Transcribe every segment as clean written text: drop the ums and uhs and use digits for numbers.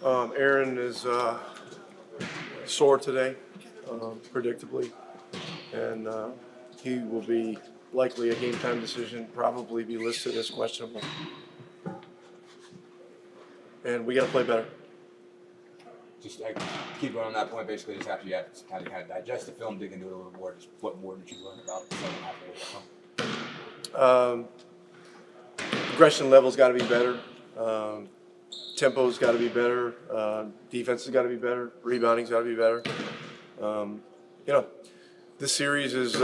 Aaron is sore today, predictably, and he will be likely a game time decision, probably be listed as questionable. And we got to play better. Just keep going on that point. Basically, just after you had to kind of digest the film, dig into it a little more. Just what more did you learn about the second half of the film? Aggression level's got to be better. Tempo's got to be better. Defense has got to be better. Rebounding's got to be better. This series is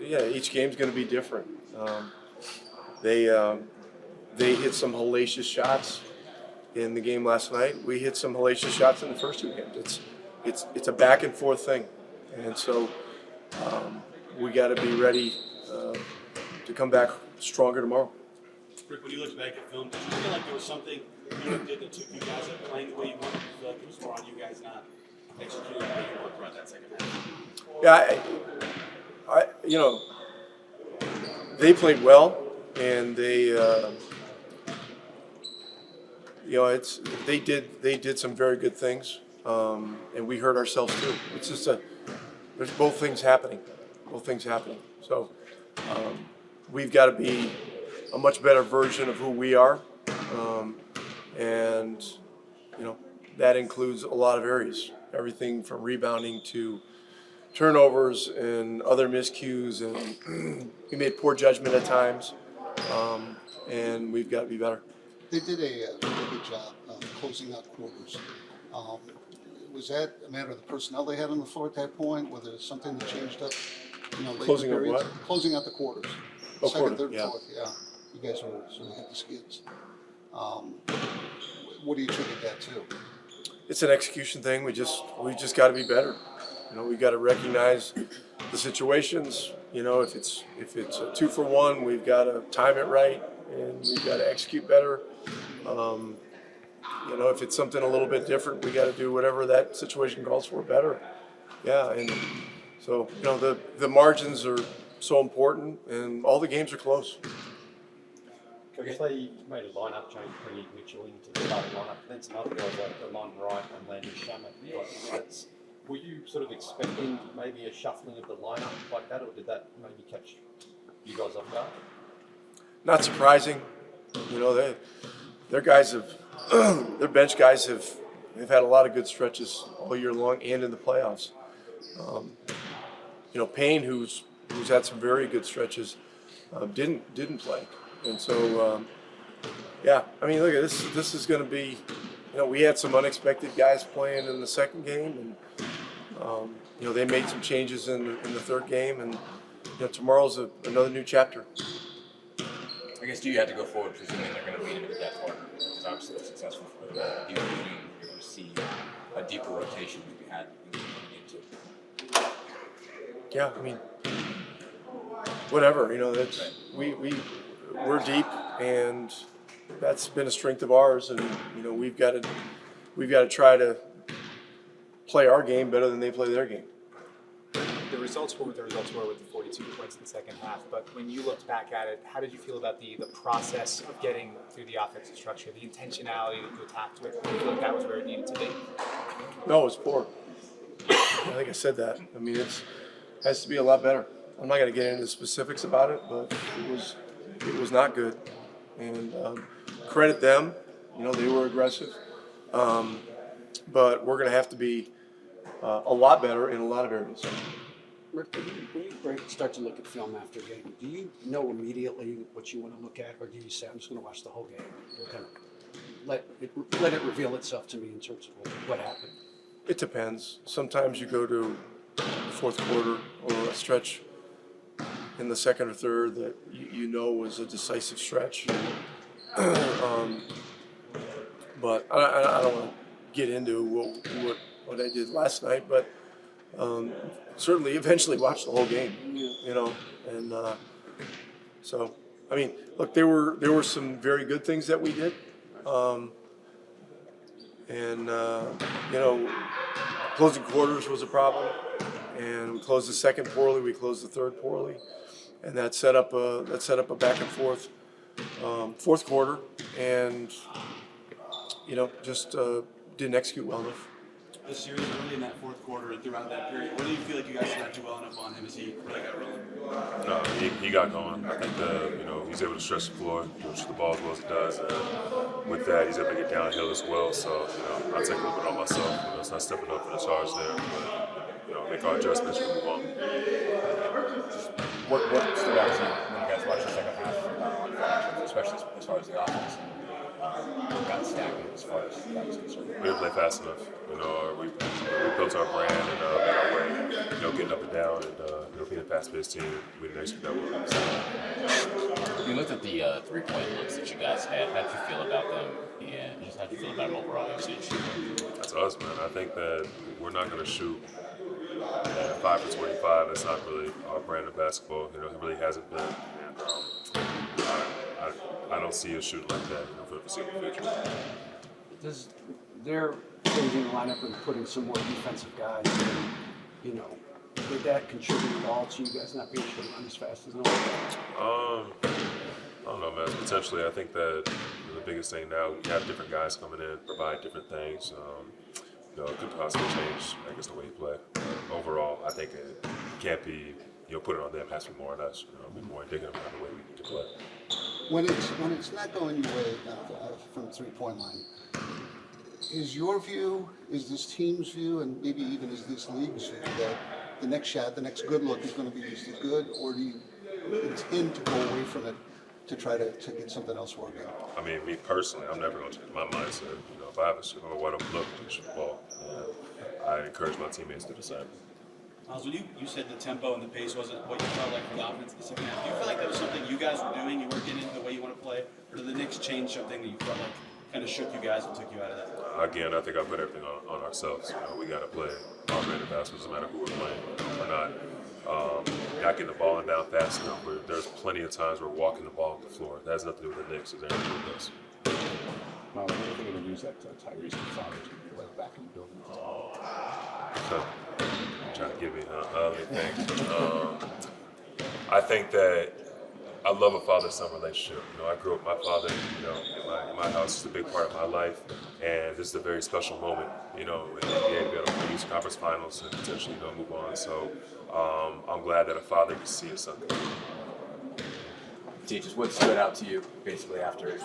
each game's going to be different. They hit some hellacious shots in the game last night. We hit some hellacious shots in the first two games. It's a back and forth thing, and so we got to be ready to come back stronger tomorrow. Rick, when you look back at film, did you feel like there was something you did that took you guys up playing the way you wanted? Do you feel like it was more on you guys not executing the way you wanted throughout that second half? Yeah, they played well, and they, they did some very good things, and we hurt ourselves too. It's just there's both things happening. So we've got to be a much better version of who we are, and that includes a lot of areas, everything from rebounding to turnovers and other miscues, and we made poor judgment at times, and we've got to be better. They did a really good job closing out quarters. Was that a matter of the personnel they had on the floor at that point? Was there something that changed up? Late Closing out periods? what? Closing out the quarters. Oh, Second, quarter, third, yeah. fourth, yeah. You guys were sort of hit the skids. What do you attribute that to? It's an execution thing. We just got to be better. We got to recognize the situations. If it's a 2-for-1, we've got to time it right, and we've got to execute better. If it's something a little bit different, we got to do whatever that situation calls for better. Yeah, and so the margins are so important, and all the games are close. They made a lineup change, bringing Mitchell into the starting lineup. Then some other guys like Lamont Wright and Landon Shamet. Were you sort of expecting maybe a shuffling of the lineup like that, or did that maybe catch you guys off guard? Not surprising. Their guys have, their bench guys have had a lot of good stretches all year long and in the playoffs. Payne, who's had some very good stretches, didn't play. And so, look at this. This is going to be, we had some unexpected guys playing in the second game, and they made some changes in the third game, and tomorrow's another new chapter. I guess do you have to go forward presuming they're going to beat into the depth chart? Because obviously they're successful for the you presume you're going to see a deeper rotation than we had in game two. Yeah, whatever. That's we're deep, and that's been a strength of ours, and we've got to try to play our game better than they play their game. The results were what the results were with the 42 points in the second half, but when you looked back at it, how did you feel about the process of getting through the offensive structure, the intentionality that you attacked with? Do you feel like that was where it needed to be? No, it was poor. I think I said that. It has to be a lot better. I'm not going to get into specifics about it, but it was not good. And credit them. They were aggressive. But we're going to have to be a lot better in a lot of areas. Rick, when you start to look at film after a game, do you know immediately what you want to look at, or do you say, I'm just going to watch the whole game and kind of let it reveal itself to me in terms of what happened? It depends. Sometimes you go to the fourth quarter or a stretch in the second or third that was a decisive stretch. But I don't want to get into what I did last night, but certainly eventually watched the whole game, and so look, there were some very good things that we did, and closing quarters was a problem, and we closed the second poorly, we closed the third poorly, and that set up a back and forth fourth quarter, and just didn't execute well enough. The series early in that fourth quarter and throughout that period, what do you feel like you guys did not do well enough on him as he really got rolling? No, he got going. I think he's able to stretch the floor, shoot the ball as well as he does. With that, he's able to get downhill as well. So I'll take a little bit on myself. It's not stepping up for the charge there, but make our adjustments and move on. What stood out to you when you guys watched the second half, especially as far as the offense? Got stagnant as far as that was concerned. We didn't play fast enough. We built our brand and made our way. Getting up and down and being a fast-paced team. We didn't execute that well. You looked at the three-point looks that you guys had. How did you feel about them? And just how did you feel about them overall usage? That's us, man. I think that we're not going to shoot at 5 for 25. That's not really our brand of basketball. It really hasn't been. And I don't see us shooting like that for the foreseeable future. Does their changing the lineup and putting some more defensive guys in, did that contribute at all to you guys not being able to run as fast as normal? I don't know, man. Potentially, I think that the biggest thing now, you have different guys coming in, provide different things. It could possibly change, I guess, the way you play. Overall, I think it can't be, put it on them, it has to be more on us. Be more indicative of the way we need to play. When it's not going your way from the 3-point line, is your view, is this team's view, and maybe even is this league's view that the next shot, the next good look is going to be just as good, or do you intend to go away from it to try to get something else working? I mean, me personally, I'm never going to change my mindset. If I have a what I'm looking to shoot the ball, I encourage my teammates to do the same. Myles, when you said the tempo and the pace wasn't what you felt like for the offense in the second half, do you feel like that was something you guys were doing, you weren't getting into the way you want to play, or did the Knicks change something that you felt like kind of shook you guys and took you out of that? Again, I think I put everything on ourselves. We got to play our brand of basketball, no matter who we're playing. We're not getting the ball down fast enough. There's plenty of times we're walking the ball off the floor. That has nothing to do with the Knicks. It's everything to do with us. Well, we're going to use that Tyrese and Father to let back in the building. Trying to give me thanks. I think that I love a father-son relationship. I grew up with my father. My house is a big part of my life, and this is a very special moment. In the NBA, to be able to play these conference finals and potentially move on. So I'm glad that a father can see his son. T, just what stood out to you basically after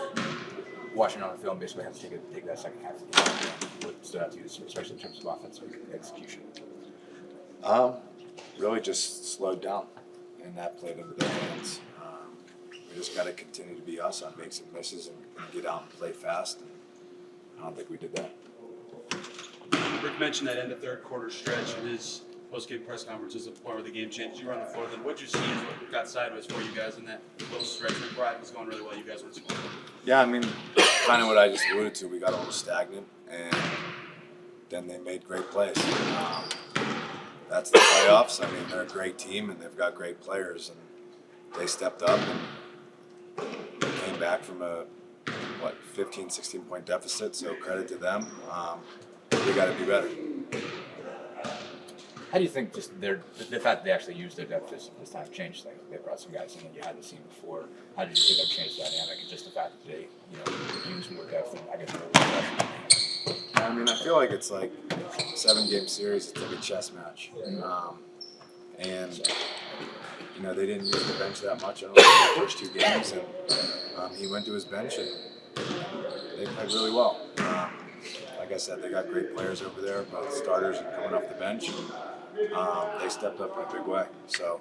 watching on the film? Basically, have to take that second half. What stood out to you, especially in terms of offensive execution? Really just slowed down, and that played into their hands. We just got to continue to be us on makes and misses and get out and play fast. And I don't think we did that. Rick mentioned that end of third quarter stretch in his post-game press conference as a part of the game change. You were on the floor then. What did you see as what got sideways for you guys in that little stretch when Bryant was going really well? You guys weren't scoring. Yeah, I mean, kind of what I just alluded to. We got a little stagnant, and then they made great plays. That's the playoffs. I mean, they're a great team, and they've got great players, and they stepped up and came back from a 15, 16-point deficit. So credit to them. We got to be better. How do you think just the fact that they actually used their depth this time changed things? They brought some guys in that you hadn't seen before. How did you think that changed the dynamic? And just the fact that they used more depth and I guess more refreshment. I mean, I feel like it's like a 7-game series. It's like a chess match. And they didn't use the bench that much. I don't think the first 2 games, and he went to his bench and they played really well. Like I said, they got great players over there, both starters and coming off the bench. They stepped up in a big way. So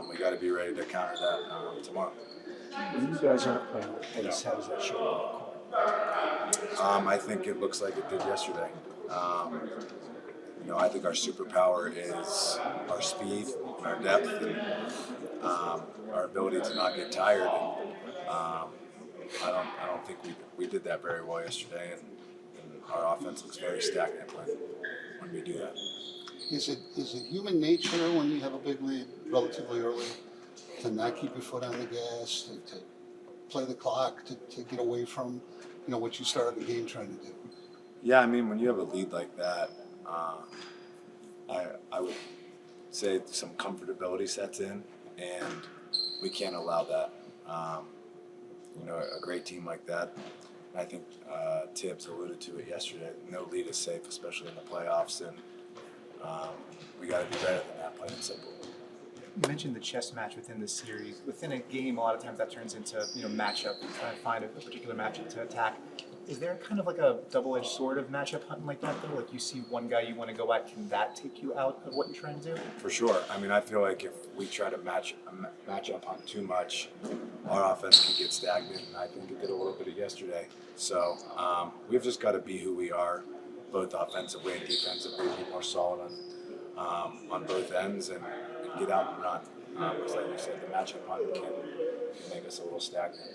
we got to be ready to counter that tomorrow. When you guys aren't playing with pace, how does that show up? I think it looks like it did yesterday. I think our superpower is our speed, our depth, and our ability to not get tired. And, I don't think we did that very well yesterday, and our offense looks very stagnant when we do that. Is it human nature when you have a big lead relatively early to not keep your foot on the gas, to play the clock, to get away from what you started the game trying to do? Yeah, I mean, when you have a lead like that, I would say some comfortability sets in, and we can't allow that. A great team like that I think Tibbs alluded to it yesterday. No lead is safe, especially in the playoffs, and we got to be better than that, plain and simple. You mentioned the chess match within the series. Within a game, a lot of times that turns into matchup, trying to find a particular matchup to attack. Is there kind of like a double-edged sword of matchup hunting like that though? Like you see one guy you want to go at, can that take you out of what you're trying to do? For sure. I mean, I feel like if we try to match up on too much, our offense can get stagnant, and I think it did a little bit of yesterday. So we've just got to be who we are, both offensively and defensively, be more solid on both ends, and get out and run. Because like you said, the matchup hunt can make us a little stagnant.